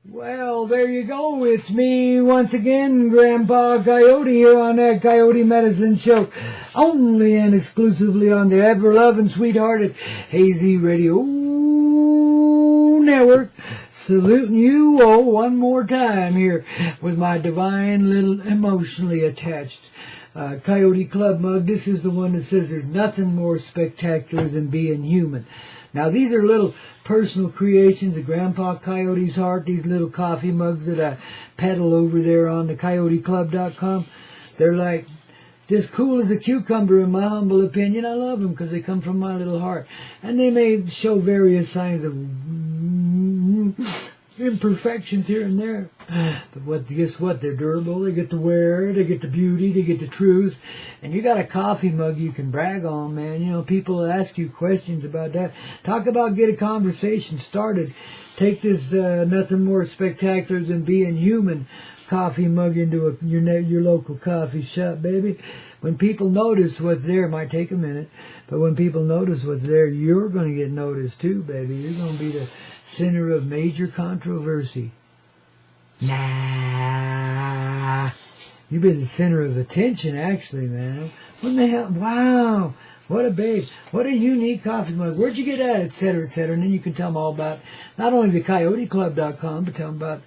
Well, there you go. It's me once again, Grandpa Coyote, here on that Coyote Medicine Show. Only and exclusively on the ever-loving, sweethearted Hazy Radio Network. Saluting you all one more time here with my divine little emotionally attached Coyote Club mug. This is the one that says there's nothing more spectacular than being human. Now, these are little personal creations of Grandpa Coyote's heart, these little coffee mugs that I peddle over there on the coyoteclub.com. They're like this cool as a cucumber, in my humble opinion. I love them because they come from my little heart. And they may show various signs of imperfections here and there. But guess what? They're durable. They get to wear. They get the beauty. They get the truth. And you got a coffee mug you can brag on, man. You know, people ask you questions about that. Talk about get a conversation started. Take this nothing more spectacular than being human coffee mug into your local coffee shop, baby. When people notice what's there, it might take a minute, but when people notice what's there, you're going to get noticed too, baby. You're going to be the center of major controversy. Nah. You've been the center of attention, actually, man. What the hell? Wow. What a babe. What a unique coffee mug. Where'd you get that? Et cetera, et cetera. And then you can tell them all about not only the coyoteclub.com, but tell them about,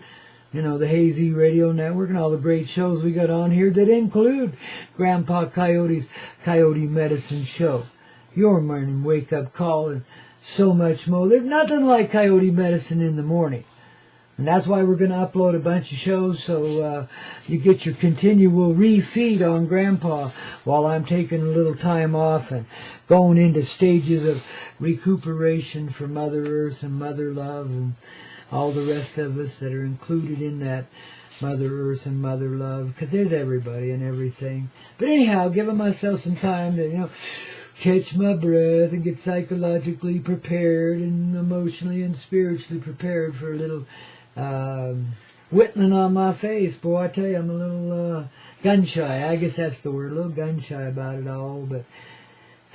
you know, the Hazy Radio Network and all the great shows we got on here that include Grandpa Coyote's Coyote Medicine Show, Your Morning Wake Up Call, and so much more. There's nothing like Coyote Medicine in the morning. And that's why we're going to upload a bunch of shows so you get your continual refeed on Grandpa while I'm taking a little time off and going into stages of recuperation for Mother Earth and Mother Love and all the rest of us that are included in that Mother Earth and Mother Love, because there's everybody and everything. But anyhow, giving myself some time to, you know, catch my breath and get psychologically prepared and emotionally and spiritually prepared for a little whittling on my face. Boy, I tell you, I'm a little gun-shy. I guess that's the word, a little gun-shy about it all. But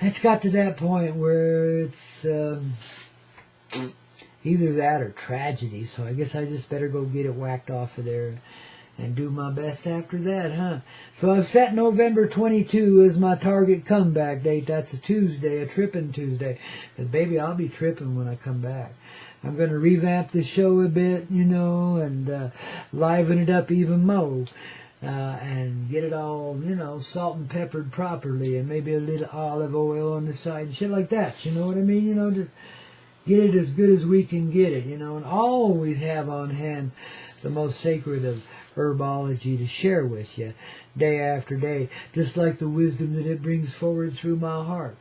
it's got to that point where it's either that or tragedy, so I guess I just better go get it whacked off of there and do my best after that, huh? So I've set November 22 as my target comeback date. That's a Tuesday, a tripping Tuesday. Because, baby, I'll be tripping when I come back. I'm going to revamp the show a bit, you know, and liven it up even more. And get it all, you know, salt and peppered properly, and maybe a little olive oil on the side and shit like that. You know what I mean? You know, just get it as good as we can get it, you know, and always have on hand the most sacred of herbology to share with you day after day, just like the wisdom that it brings forward through my heart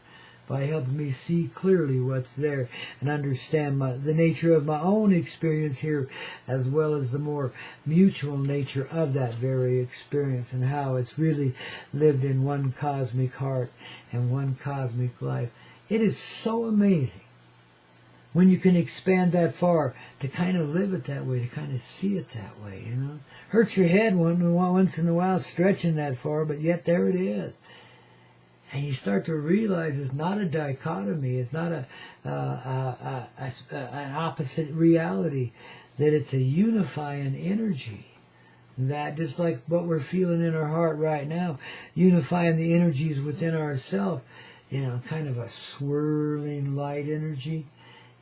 by helping me see clearly what's there and understand the nature of my own experience here, as well as the more mutual nature of that very experience and how it's really lived in one cosmic heart and one cosmic life. It is so amazing when you can expand that far to kind of live it that way, to kind of see it that way, you know. Hurts your head once in a while stretching that far, but yet there it is. And you start to realize it's not a dichotomy, it's not an opposite reality, that it's a unifying energy. That, just like what we're feeling in our heart right now, unifying the energies within ourselves, you know, kind of a swirling light energy.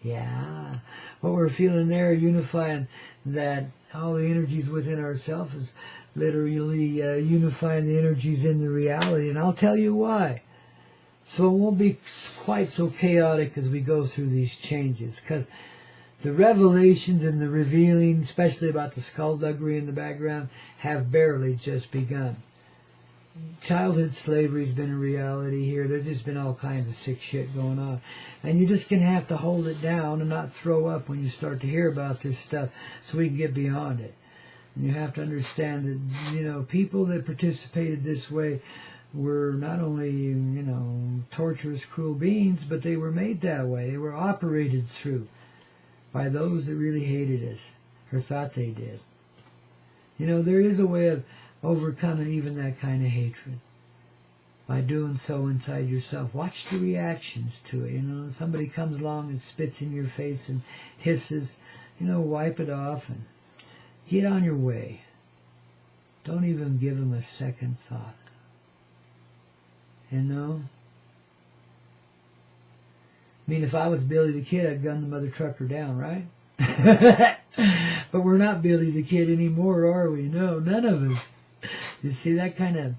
Yeah, what we're feeling there, unifying that all the energies within ourselves is literally unifying the energies in the reality. And I'll tell you why. So it won't be quite so chaotic as we go through these changes. Because the revelations and the revealing, especially about the skullduggery in the background, have barely just begun. Childhood slavery's been a reality here. There's just been all kinds of sick shit going on. And you're just going to have to hold it down and not throw up when you start to hear about this stuff so we can get beyond it. And you have to understand that, you know, people that participated this way were not only, you know, torturous, cruel beings, but they were made that way. They were operated through by those that really hated us or thought they did. You know, there is a way of overcoming even that kind of hatred by doing so inside yourself. Watch the reactions to it. You know, somebody comes along and spits in your face and hisses, you know, wipe it off and get on your way. Don't even give them a second thought. You know? I mean, if I was Billy the Kid, I'd gun the mother trucker down, right? But we're not Billy the Kid anymore, are we? No, none of us. You see, that kind of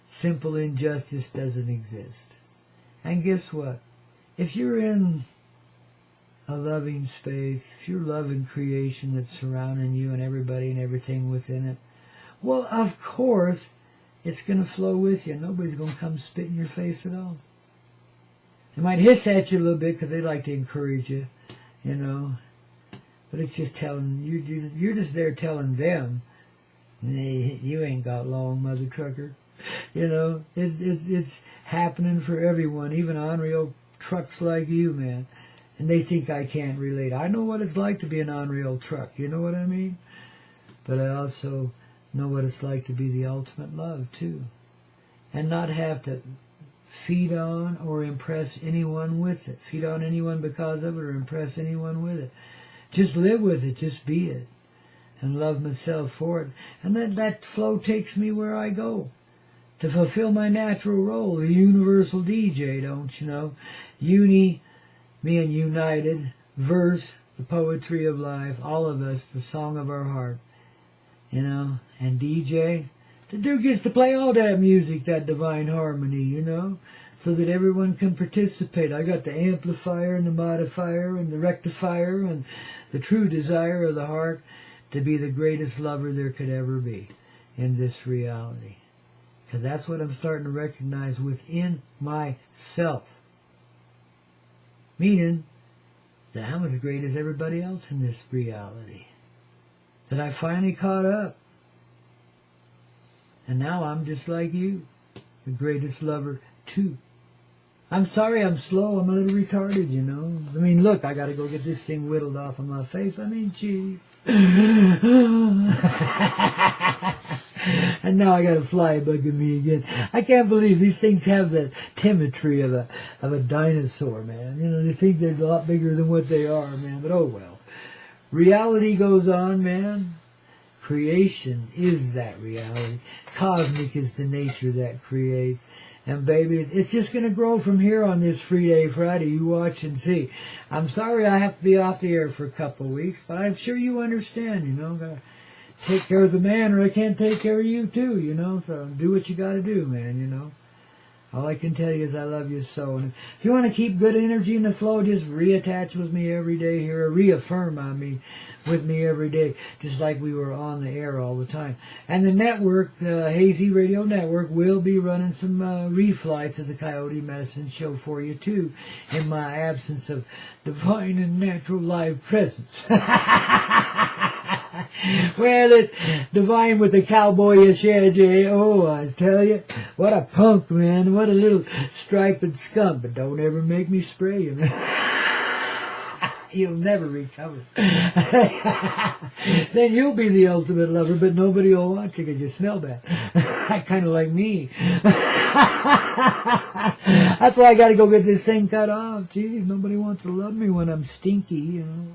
simple injustice doesn't exist. And guess what? If you're in a loving space, if you're loving creation that's surrounding you and everybody and everything within it, well, of course, it's going to flow with you. Nobody's going to come spit in your face at all. They might hiss at you a little bit because they like to encourage you, you know. But it's just telling, you're just there telling them, hey, you ain't got long, mother trucker. You know, it's happening for everyone, even on-rail trucks like you, man. And they think I can't relate. I know what it's like to be an on-rail truck, you know what I mean? But I also know what it's like to be the ultimate love, too. And not have to feed on or impress anyone with it. Feed on anyone because of it or impress anyone with it. Just live with it. Just be it. And love myself for it. And that flow takes me where I go. To fulfill my natural role, the universal DJ, don't you know? Uni, being united, verse, the poetry of life, all of us, the song of our heart. You know, and DJ, the dude gets to play all that music, that divine harmony, you know, so that everyone can participate. I got the amplifier and the modifier and the rectifier and the true desire of the heart to be the greatest lover there could ever be in this reality. Because that's what I'm starting to recognize within myself. Meaning that I'm as great as everybody else in this reality. That I finally caught up. And now I'm just like you, the greatest lover too. I'm sorry I'm slow, I'm a little retarded, you know. I mean, look, I gotta go get this thing whittled off of my face. I mean, jeez. And now I got a fly bugging me again. I can't believe these things have the timidity of a dinosaur, man. You know, they think they're a lot bigger than what they are, man. But oh well. Reality goes on, man. Creation is that reality. Cosmic is the nature that creates. And baby, it's just going to grow from here on this Free Day Friday. You watch and see. I'm sorry I have to be off the air for a couple of weeks, but I'm sure you understand, you know. Gotta take care of the man or I can't take care of you too, you know. So do what you got to do, man, you know. All I can tell you is I love you so. And if you want to keep good energy in the flow, just reattach with me every day here. Or reaffirm, I mean, with me every day. Just like we were on the air all the time. And the network, Hazy Radio Network, will be running some reflights of the Coyote Medicine Show for you, too. In my absence of divine and natural live presence. Well, it's divine with the cowboyish edge, eh? Oh, I tell you, what a punk, man. What a little striped skunk. But don't ever make me spray you, man. You'll never recover. Then you'll be the ultimate lover, but nobody will watch you because you smell bad. Kind of like me. That's why I got to go get this thing cut off. Geez, nobody wants to love me when I'm stinky, you know.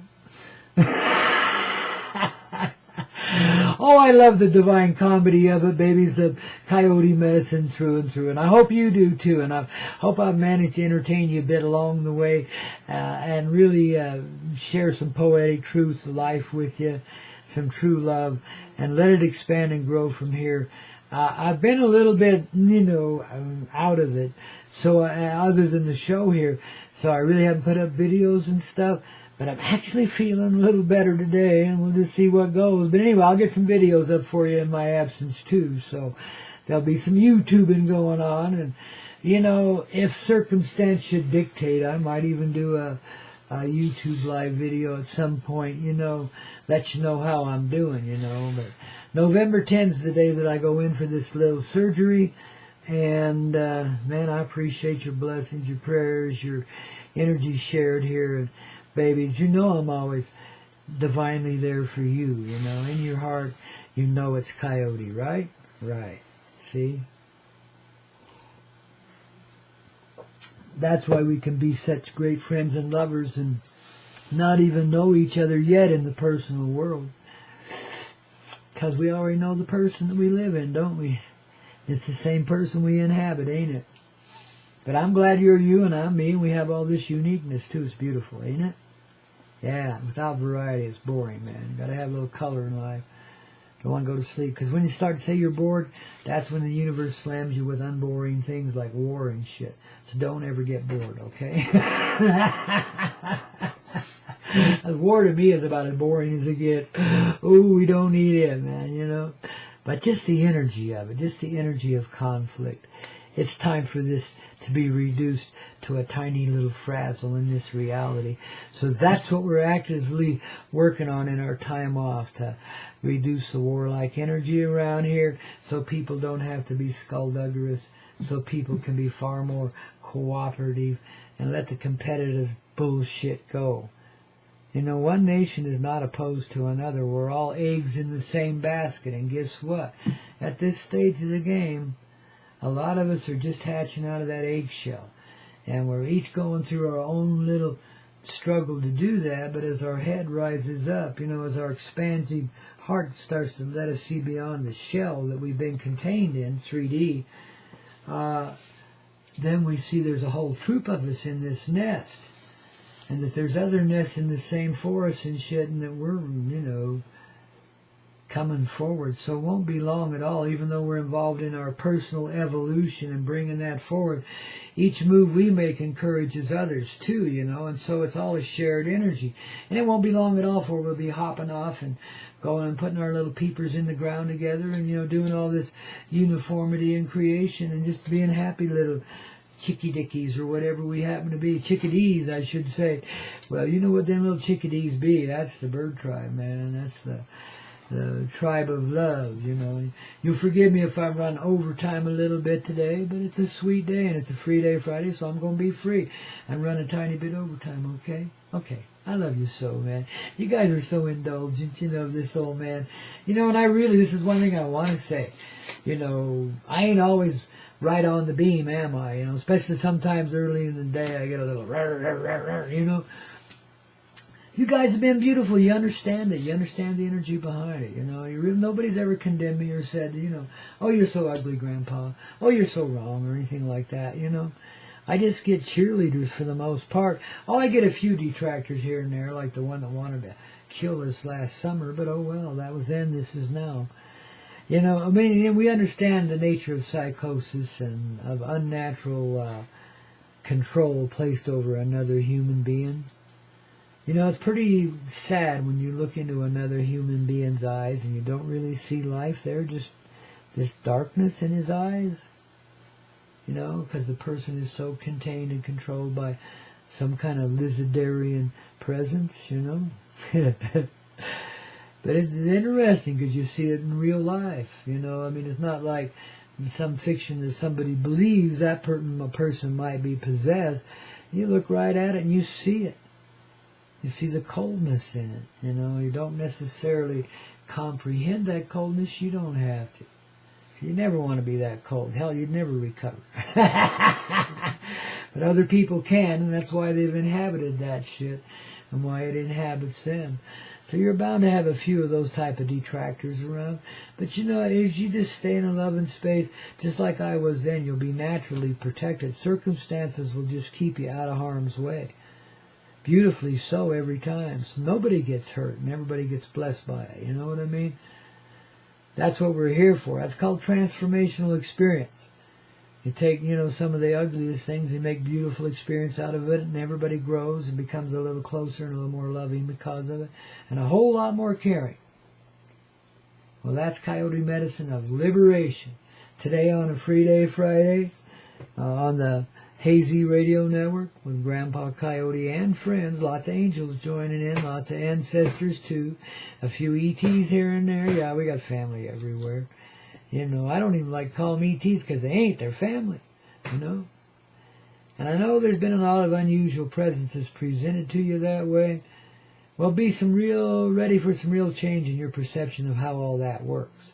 Oh, I love the divine comedy of it, babies, the Coyote Medicine through and through. And I hope you do, too. And I hope I've managed to entertain you a bit along the way and really share some poetic truths of life with you, some true love, and let it expand and grow from here. I've been a little bit, you know, out of it, so other than the show here, so I really haven't put up videos and stuff. But I'm actually feeling a little better today, and we'll just see what goes. But anyway, I'll get some videos up for you in my absence, too. So there'll be some YouTubing going on. And, you know, if circumstance should dictate, I might even do a YouTube live video at some point, you know, let you know how I'm doing, you know. But November 10th is the day that I go in for this little surgery. And, man, I appreciate your blessings, your prayers, your energy shared here. And, babies, you know I'm always divinely there for you, you know. In your heart, you know it's Coyote, right? Right. See? That's why we can be such great friends and lovers and not even know each other yet in the personal world. Because we already know the person that we live in, don't we? It's the same person we inhabit, ain't it? But I'm glad you're you and I'm me, and we have all this uniqueness too. It's beautiful, ain't it? Yeah, without variety, it's boring, man. You gotta have a little color in life. Don't want to go to sleep. Because when you start to say you're bored, that's when the universe slams you with unboring things like war and shit. So don't ever get bored, okay? War to me is about as boring as it gets. Ooh, we don't need it, man, you know. But just the energy of it, just the energy of conflict. It's time for this to be reduced to a tiny little frazzle in this reality. So that's what we're actively working on in our time off, to reduce the warlike energy around here so people don't have to be skullduggerous, so people can be far more cooperative and let the competitive bullshit go. You know, one nation is not opposed to another. We're all eggs in the same basket. And guess what? At this stage of the game, a lot of us are just hatching out of that eggshell. And we're each going through our own little struggle to do that. But as our head rises up, you know, as our expanding heart starts to let us see beyond the shell that we've been contained in, 3D, then we see there's a whole troop of us in this nest. And that there's other nests in the same forest and shit, and that we're, you know, coming forward. So it won't be long at all, even though we're involved in our personal evolution and bringing that forward. Each move we make encourages others too, you know, and so it's all a shared energy. And it won't be long at all before we'll be hopping off and going and putting our little peepers in the ground together and, you know, doing all this uniformity in creation and just being happy little chicky dickies or whatever we happen to be. Chickadees, I should say. Well, you know what them little chickadees be. That's the bird tribe, man. That's the tribe of love, you know. You'll forgive me if I run overtime a little bit today, but it's a sweet day and it's a free day Friday, so I'm going to be free and run a tiny bit overtime, okay? Okay. I love you so, man. You guys are so indulgent, you know, this old man. You know, and this is one thing I want to say. You know, I ain't always right on the beam, am I? You know, especially sometimes early in the day, I get a little, you know. You guys have been beautiful. You understand it. You understand the energy behind it. You know, nobody's ever condemned me or said, you know, oh, you're so ugly, Grandpa. Oh, you're so wrong, or anything like that. You know, I just get cheerleaders for the most part. Oh, I get a few detractors here and there, like the one that wanted to kill us last summer. But oh well, that was then. This is now. You know, I mean, we understand the nature of psychosis and of unnatural control placed over another human being. You know, it's pretty sad when you look into another human being's eyes and you don't really see life there, just this darkness in his eyes. You know, because the person is so contained and controlled by some kind of lizardarian presence, you know. But it's interesting because you see it in real life, you know. I mean, it's not like some fiction that somebody believes that person might be possessed. You look right at it and you see it. You see the coldness in it, you know. You don't necessarily comprehend that coldness. You don't have to. You never want to be that cold. Hell, you'd never recover. But other people can, and that's why they've inhabited that shit and why it inhabits them. So you're bound to have a few of those type of detractors around. But you know, if you just stay in a loving space, just like I was then, you'll be naturally protected. Circumstances will just keep you out of harm's way. Beautifully so every time. So nobody gets hurt and everybody gets blessed by it. You know what I mean? That's what we're here for. That's called transformational experience. You take, you know, some of the ugliest things and make beautiful experience out of it, and everybody grows and becomes a little closer and a little more loving because of it, and a whole lot more caring. Well, that's Coyote Medicine of Liberation. Today on a Free Day Friday, on the Hazy Radio Network with Grandpa Coyote and friends. Lots of angels joining in, lots of ancestors too. A few ETs here and there. Yeah, we got family everywhere. You know, I don't even like calling them ETs because they ain't. They're family, you know. And I know there's been a lot of unusual presences presented to you that way. Well, be ready for some real change in your perception of how all that works.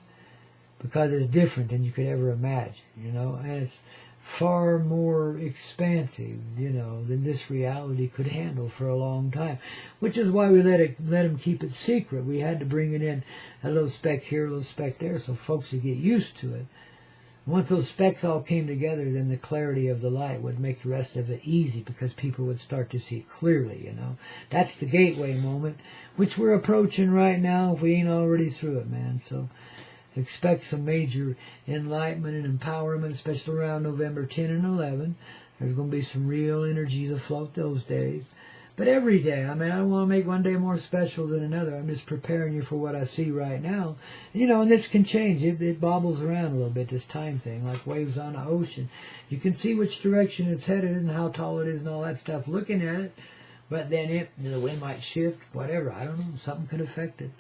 Because it's different than you could ever imagine, you know. And it's far more expansive, than this reality could handle for a long time. Which is why we let him keep it secret. We had to bring it in a little speck here, a little speck there, so folks would get used to it. Once those specks all came together, then the clarity of the light would make the rest of it easy, because people would start to see it clearly, That's the gateway moment, which we're approaching right now if we ain't already through it, man. So expect some major enlightenment and empowerment, especially around November 10 and 11. There's going to be some real energies afloat those days. But every day, I don't want to make one day more special than another. I'm just preparing you for what I see right now. And this can change. It bobbles around a little bit, this time thing, like waves on an ocean. You can see which direction it's headed and how tall it is and all that stuff looking at it. But then the wind might shift, whatever. I don't know. Something could affect it.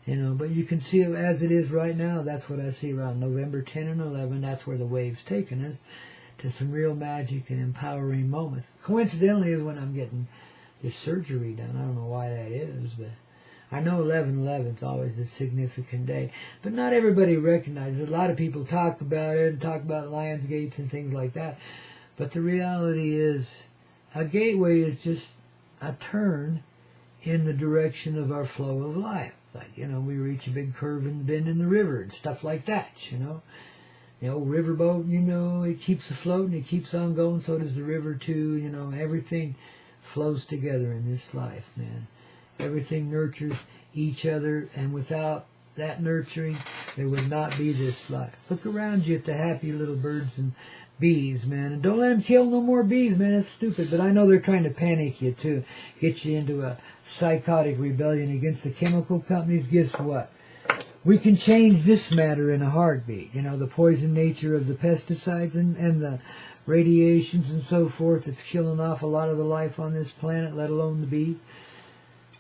But you can see it as it is right now. That's what I see around November 10 and 11. That's where the wave's taking us to some real magic and empowering moments. Coincidentally is when I'm getting this surgery done. I don't know why that is, but I know 11/11 is always a significant day. But not everybody recognizes it. A lot of people talk about it and talk about Lions Gates and things like that. But the reality is, a gateway is just a turn in the direction of our flow of life. Like, we reach a big curve and bend in the river and stuff like that, The old riverboat, it keeps afloat and it keeps on going, so does the river too, everything flows together in this life, man. Everything nurtures each other, and without that nurturing, there would not be this life. Look around you at the happy little birds and bees, man. And don't let them kill no more bees, man. That's stupid. But I know they're trying to panic you, too. Get you into a psychotic rebellion against the chemical companies. Guess what? We can change this matter in a heartbeat. The poison nature of the pesticides and the radiations and so forth that's killing off a lot of the life on this planet, let alone the bees.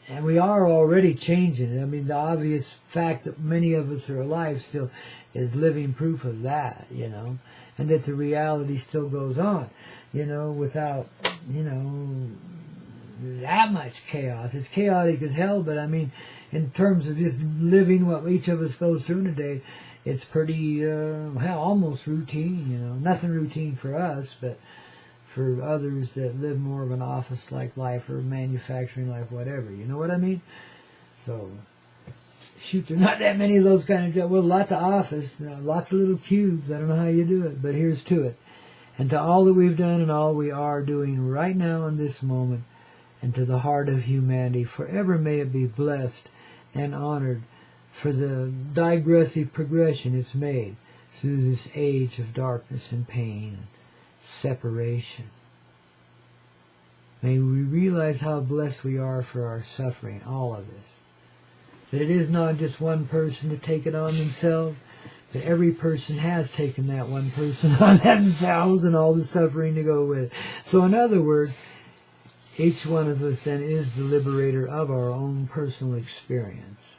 And we are already changing it. The obvious fact that many of us are alive still is living proof of that, and that the reality still goes on, without, that much chaos. It's chaotic as hell, but in terms of just living what each of us goes through in a day, it's pretty, almost routine, Nothing routine for us, but for others that live more of an office-like life or manufacturing life, whatever. You know what I mean? So, shoot, there's not that many of those kind of jobs. Well, lots of office, lots of little cubes. I don't know how you do it, but here's to it. And to all that we've done and all we are doing right now in this moment, and to the heart of humanity, forever may it be blessed and honored for the digressive progression it's made through this age of darkness and pain and separation. May we realize how blessed we are for our suffering, all of us. That it is not just one person to take it on themselves, but every person has taken that one person on themselves and all the suffering to go with it. So in other words, each one of us then is the liberator of our own personal experience,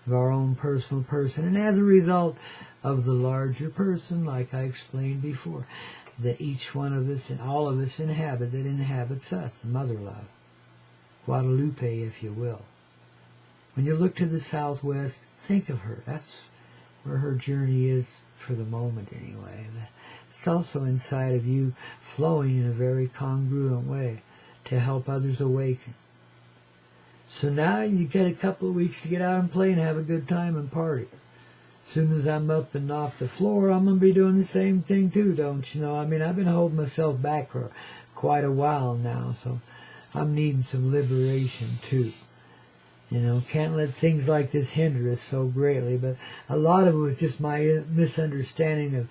of our own personal person, and as a result of the larger person, like I explained before, that each one of us and all of us inhabit, that inhabits us, the mother love, Guadalupe, if you will. When you look to the southwest, think of her. That's where her journey is for the moment anyway. It's also inside of you, flowing in a very congruent way to help others awaken. So now you get a couple of weeks to get out and play and have a good time and party. As soon as I'm up and off the floor, I'm going to be doing the same thing too, don't you know? I've been holding myself back for quite a while now, so I'm needing some liberation too. Can't let things like this hinder us so greatly, but a lot of it was just my misunderstanding of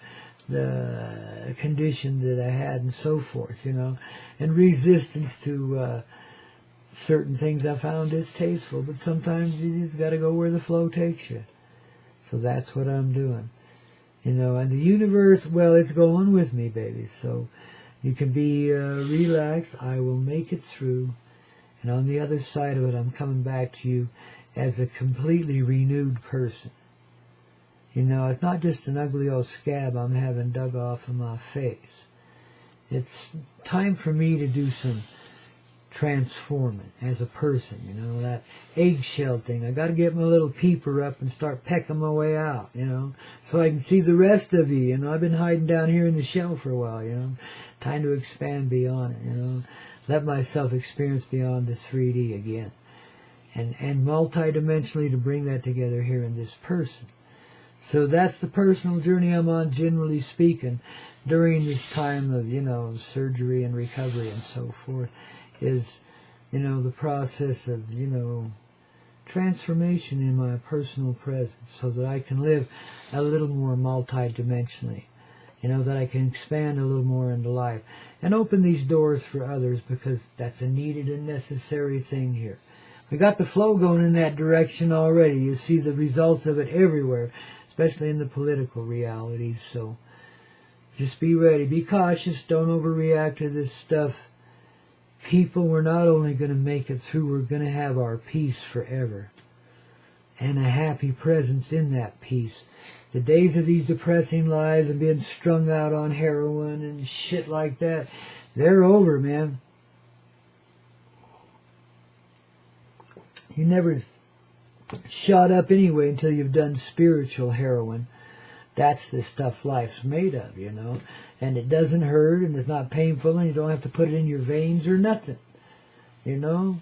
the condition that I had and so forth, and resistance to certain things I found distasteful, but sometimes you just got to go where the flow takes you. So that's what I'm doing. And the universe, well, it's going with me, baby. So you can be relaxed. I will make it through. And on the other side of it, I'm coming back to you as a completely renewed person. It's not just an ugly old scab I'm having dug off of my face. It's time for me to do some transforming as a person, you know, that eggshell thing. I got to get my little peeper up and start pecking my way out, you know, so I can see the rest of you, you know. I've been hiding down here in the shell for a while, you know, time to expand beyond it, you know, let myself experience beyond the 3D again, and multidimensionally to bring that together here in this person. So that's the personal journey I'm on, generally speaking, during this time of, you know, surgery and recovery and so forth, is, you know, the process of, you know, transformation in my personal presence so that I can live a little more multidimensionally, you know, that I can expand a little more into life and open these doors for others, because that's a needed and necessary thing here. We got the flow going in that direction already. You see the results of it everywhere, especially in the political realities. So just be ready, be cautious, don't overreact to this stuff. People, we're not only going to make it through, we're going to have our peace forever. And a happy presence in that peace. The days of these depressing lives and being strung out on heroin and shit like that, they're over, man. You never shot up anyway until you've done spiritual heroin. That's the stuff life's made of, you know. And it doesn't hurt, and it's not painful, and you don't have to put it in your veins or nothing. You know?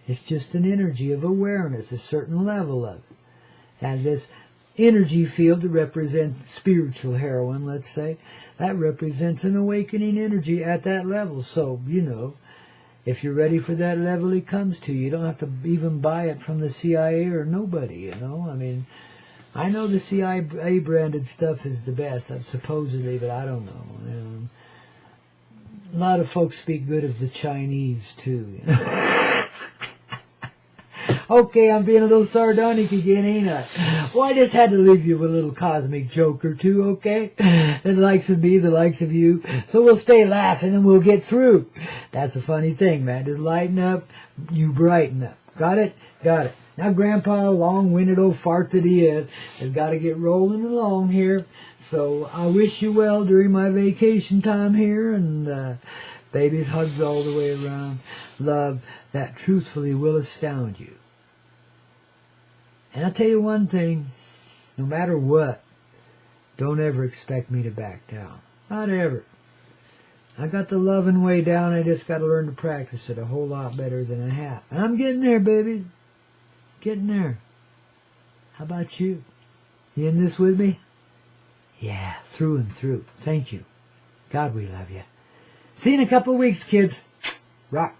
It's just an energy of awareness, a certain level of it. And this energy field that represents spiritual heroin, let's say, that represents an awakening energy at that level. So, you know, if you're ready for that level, it comes to you. You don't have to even buy it from the CIA or nobody, you know? I mean, I know the CIA branded stuff is the best, supposedly, but I don't know. A lot of folks speak good of the Chinese, too. You know? Okay, I'm being a little sardonic again, ain't I? Well, I just had to leave you with a little cosmic joke or two, okay? The likes of me, the likes of you. So we'll stay laughing and we'll get through. That's the funny thing, man. Just lighten up, you brighten up. Got it? Got it. Now, Grandpa, long-winded old fart that he is, has got to get rolling along here. So I wish you well during my vacation time here, and babies, hugs all the way around. Love that truthfully will astound you. And I'll tell you one thing, no matter what, don't ever expect me to back down. Not ever. I got the loving way down, I just got to learn to practice it a whole lot better than I have. And I'm getting there, baby. Getting there. How about you? You in this with me? Yeah, through and through. Thank you. God, we love you. See you in a couple of weeks, kids. Rock.